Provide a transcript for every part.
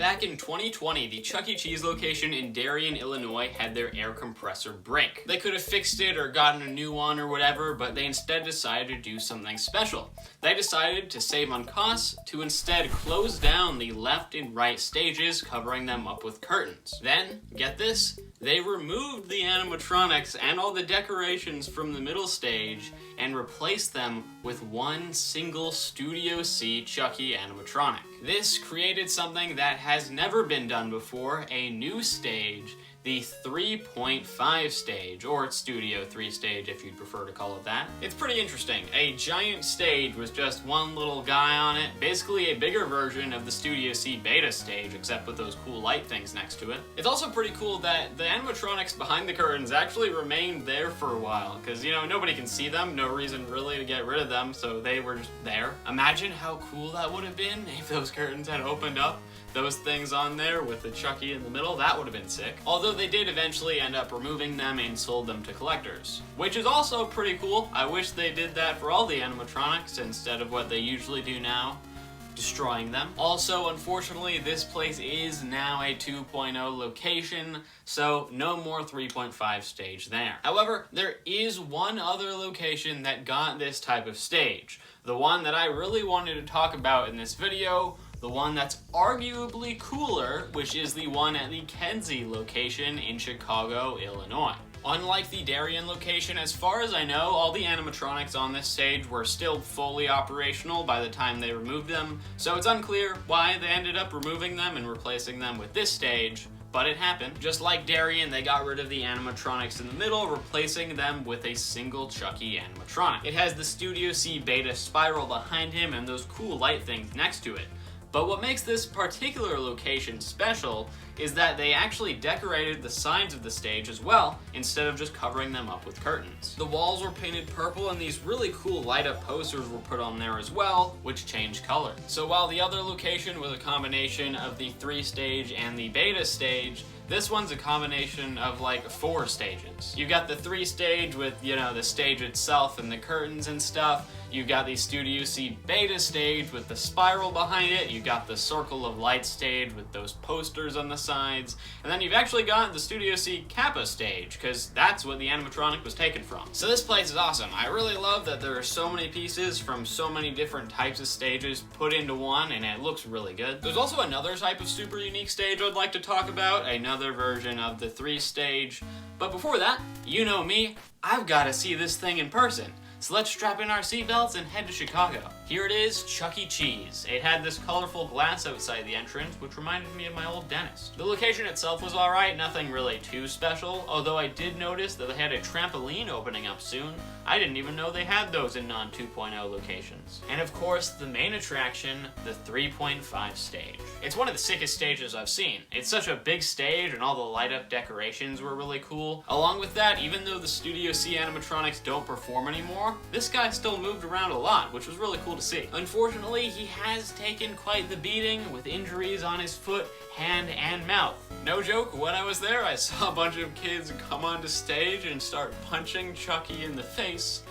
Back in 2020, the Chuck E. Cheese location in Darien, Illinois had their air compressor break. They could have fixed it or gotten a new one or whatever, but they instead decided to do something special. They decided to save on costs to instead close down the left and right stages, covering them up with curtains. Then, get this, they removed the animatronics and all the decorations from the middle stage and replaced them with one single Studio C Chucky animatronic. This created something that has never been done before, a new stage, the 3.5 stage, or Studio 3 stage if you'd prefer to call it that. It's pretty interesting. A giant stage with just one little guy on it, basically a bigger version of the Studio C beta stage, except with those cool light things next to it. It's also pretty cool that the animatronics behind the curtains actually remained there for a while, because, you know, nobody can see them, no reason really to get rid of them, so they were just there. Imagine how cool that would have been if those curtains had opened up. Those things on there with the Chucky in the middle, that would have been sick. Although they did eventually end up removing them and sold them to collectors, which is also pretty cool. I wish they did that for all the animatronics instead of what they usually do now, destroying them. Also, unfortunately, this place is now a 2.0 location, so no more 3.5 stage there. However, there is one other location that got this type of stage. The one that I really wanted to talk about in this video, the one that's arguably cooler, which is the one at the Kenzie location in Chicago, Illinois. Unlike the Darien location, as far as I know, all the animatronics on this stage were still fully operational by the time they removed them, so it's unclear why they ended up removing them and replacing them with this stage, but it happened. Just like Darien, they got rid of the animatronics in the middle, replacing them with a single Chucky animatronic. It has the Studio C beta spiral behind him and those cool light things next to it. But what makes this particular location special is that they actually decorated the sides of the stage as well, instead of just covering them up with curtains. The walls were painted purple and these really cool light up posters were put on there as well, which changed color. So while the other location was a combination of the 3 stage and the beta stage, this one's a combination of like 4 stages. You've got the 3 stage with, you know, the stage itself and the curtains and stuff. You've got the Studio C beta stage with the spiral behind it. You've got the circle of light stage with those posters on the sides. And then you've actually got the Studio C Kappa stage, because that's what the animatronic was taken from. So this place is awesome. I really love that there are so many pieces from so many different types of stages put into one, and it looks really good. There's also another type of super unique stage I'd like to talk about, another version of the 3 stage. But before that, you know me, I've got to see this thing in person. So let's strap in our seatbelts and head to Chicago. Here it is, Chuck E. Cheese. It had this colorful glass outside the entrance, which reminded me of my old dentist. The location itself was alright, nothing really too special, although I did notice that they had a trampoline opening up soon. I didn't even know they had those in non-2.0 locations. And of course, the main attraction, the 3.5 stage. It's one of the sickest stages I've seen. It's such a big stage and all the light up decorations were really cool. Along with that, even though the Studio C animatronics don't perform anymore, this guy still moved around a lot, which was really cool to see. Unfortunately, he has taken quite the beating with injuries on his foot, hand, and mouth. No joke, when I was there, I saw a bunch of kids come onto stage and start punching Chucky in the face,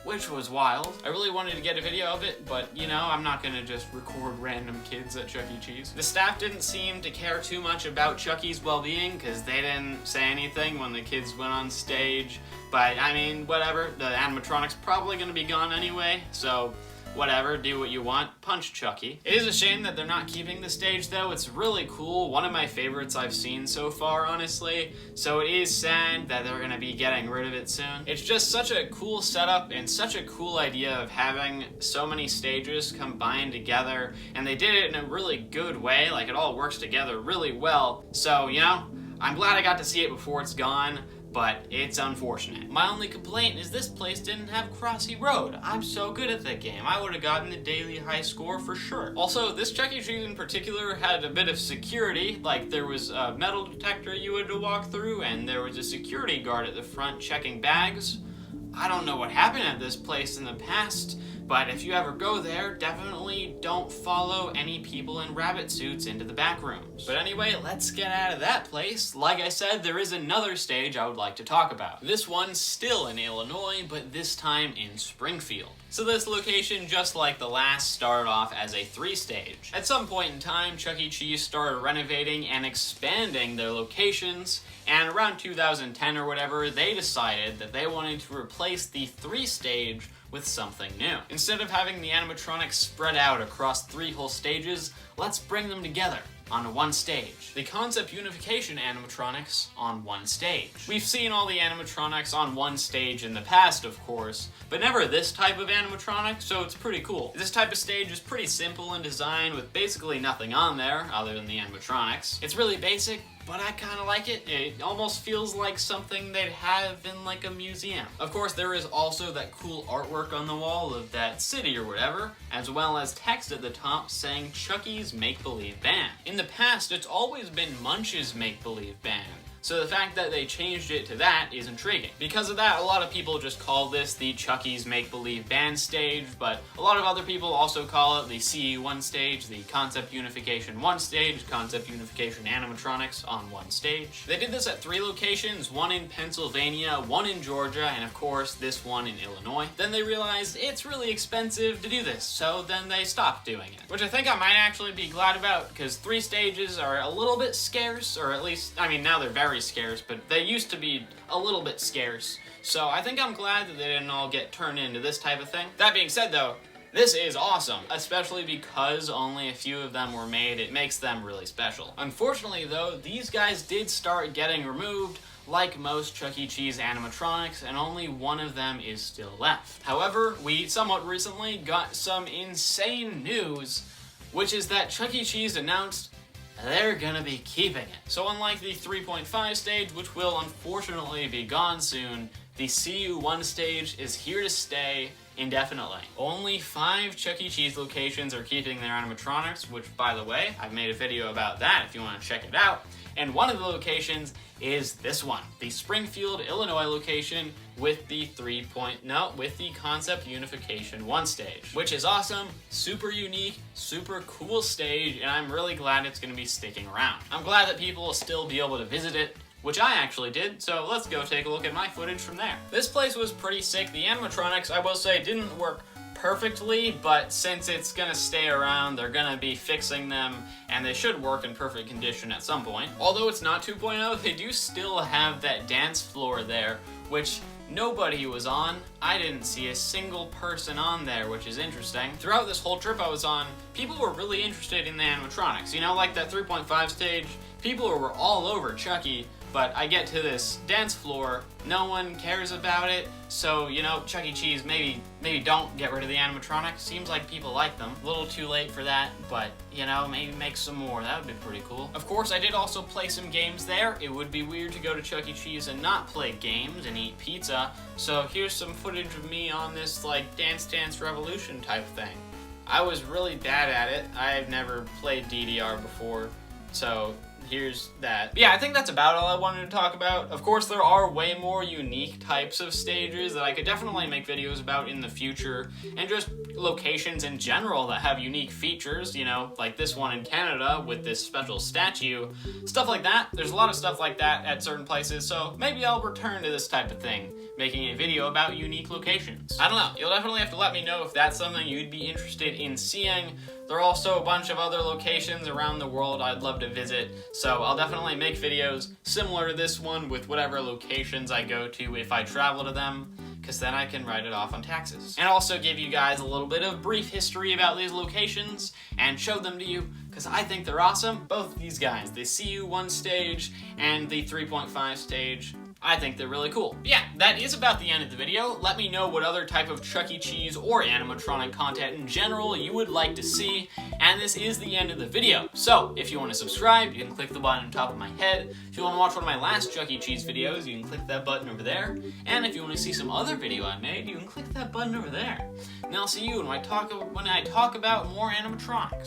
which was wild. I really wanted to get a video of it, but you know, I'm not gonna just record random kids at Chuck E. Cheese. The staff didn't seem to care too much about Chucky's well-being, because they didn't say anything when the kids went on stage. But I mean, whatever, the animatronic's probably gonna be gone anyway, so whatever, do what you want, punch Chucky. It is a shame that they're not keeping the stage though. It's really cool, one of my favorites I've seen so far, honestly, so it is sad that they're gonna be getting rid of it soon. It's just such a cool setup and such a cool idea of having so many stages combined together, and they did it in a really good way, like it all works together really well, so you know, I'm glad I got to see it before it's gone, but it's unfortunate. My only complaint is this place didn't have Crossy Road. I'm so good at that game. I would have gotten the daily high score for sure. Also, this Chuck E. Cheese in particular had a bit of security, like there was a metal detector you had to walk through, and there was a security guard at the front checking bags. I don't know what happened at this place in the past, but if you ever go there, definitely don't follow any people in rabbit suits into the back rooms. But anyway, let's get out of that place. Like I said, there is another stage I would like to talk about. This one's still in Illinois, but this time in Springfield. So this location, just like the last, started off as a 3-stage. At some point in time, Chuck E. Cheese started renovating and expanding their locations, and around 2010 or whatever, they decided that they wanted to replace the 3-stage with something new. Instead of having the animatronics spread out across 3 whole stages, let's bring them together on one stage. The concept unification animatronics on one stage. We've seen all the animatronics on one stage in the past, of course, but never this type of animatronic, so it's pretty cool. This type of stage is pretty simple in design with basically nothing on there other than the animatronics. It's really basic, but I kind of like it. It almost feels like something they'd have in like a museum. Of course, there is also that cool artwork on the wall of that city or whatever, as well as text at the top saying Chucky's Make-Believe Band. In the past, it's always been Munch's Make-Believe Band, so the fact that they changed it to that is intriguing. Because of that, a lot of people just call this the Chucky's Make-Believe Band stage, but a lot of other people also call it the CE1 stage, the Concept Unification 1 stage, Concept Unification Animatronics on one stage. They did this at 3 locations, one in Pennsylvania, one in Georgia, and of course this one in Illinois. Then they realized it's really expensive to do this, so then they stopped doing it. Which I think I might actually be glad about, because 3 stages are a little bit scarce, or at least, I mean, now they're very scarce, but they used to be a little bit scarce. So I think I'm glad that they didn't all get turned into this type of thing. That being said though, this is awesome, especially because only a few of them were made. It makes them really special. Unfortunately though, these guys did start getting removed like most Chuck E. Cheese animatronics, and only one of them is still left. However, we somewhat recently got some insane news, which is that Chuck E. Cheese announced they're gonna be keeping it. So unlike the 3.5 stage, which will unfortunately be gone soon, the CU1 stage is here to stay indefinitely. Only 5 Chuck E. Cheese locations are keeping their animatronics, which, by the way, I've made a video about that if you want to check it out. And one of the locations is this one, the Springfield, Illinois location with the with the Concept Unification 1 stage, which is awesome, super unique, super cool stage, and I'm really glad it's going to be sticking around. I'm glad that people will still be able to visit it, which I actually did, so let's go take a look at my footage from there. This place was pretty sick. The animatronics, I will say, didn't work perfectly, but since it's gonna stay around, they're gonna be fixing them, and they should work in perfect condition at some point. Although it's not 2.0, they do still have that dance floor there, which nobody was on. I didn't see a single person on there, which is interesting. Throughout this whole trip I was on, people were really interested in the animatronics. You know, like that 3.5 stage, people were all over Chucky, but I get to this dance floor, no one cares about it, so, you know, Chuck E. Cheese, maybe don't get rid of the animatronics. Seems like people like them. A little too late for that, but, you know, maybe make some more. That would be pretty cool. Of course, I did also play some games there. It would be weird to go to Chuck E. Cheese and not play games and eat pizza, so here's some footage of me on this, like, Dance Dance Revolution type thing. I was really bad at it. I've never played DDR before, so here's that. But yeah, I think that's about all I wanted to talk about. Of course, there are way more unique types of stages that I could definitely make videos about in the future, and just locations in general that have unique features, you know, like this one in Canada with this special statue, stuff like that. There's a lot of stuff like that at certain places, so maybe I'll return to this type of thing, making a video about unique locations. I don't know, you'll definitely have to let me know if that's something you'd be interested in seeing. There are also a bunch of other locations around the world I'd love to visit, so I'll definitely make videos similar to this one with whatever locations I go to if I travel to them, because then I can write it off on taxes. And also give you guys a little bit of brief history about these locations and show them to you, because I think they're awesome. Both of these guys, the CU1 stage and the 3.5 stage, I think they're really cool. Yeah, that is about the end of the video. Let me know what other type of Chuck E. Cheese or animatronic content in general you would like to see, and this is the end of the video. So, if you want to subscribe, you can click the button on top of my head. If you want to watch one of my last Chuck E. Cheese videos, you can click that button over there. And if you want to see some other video I made, you can click that button over there. And I'll see you when I talk about more animatronics.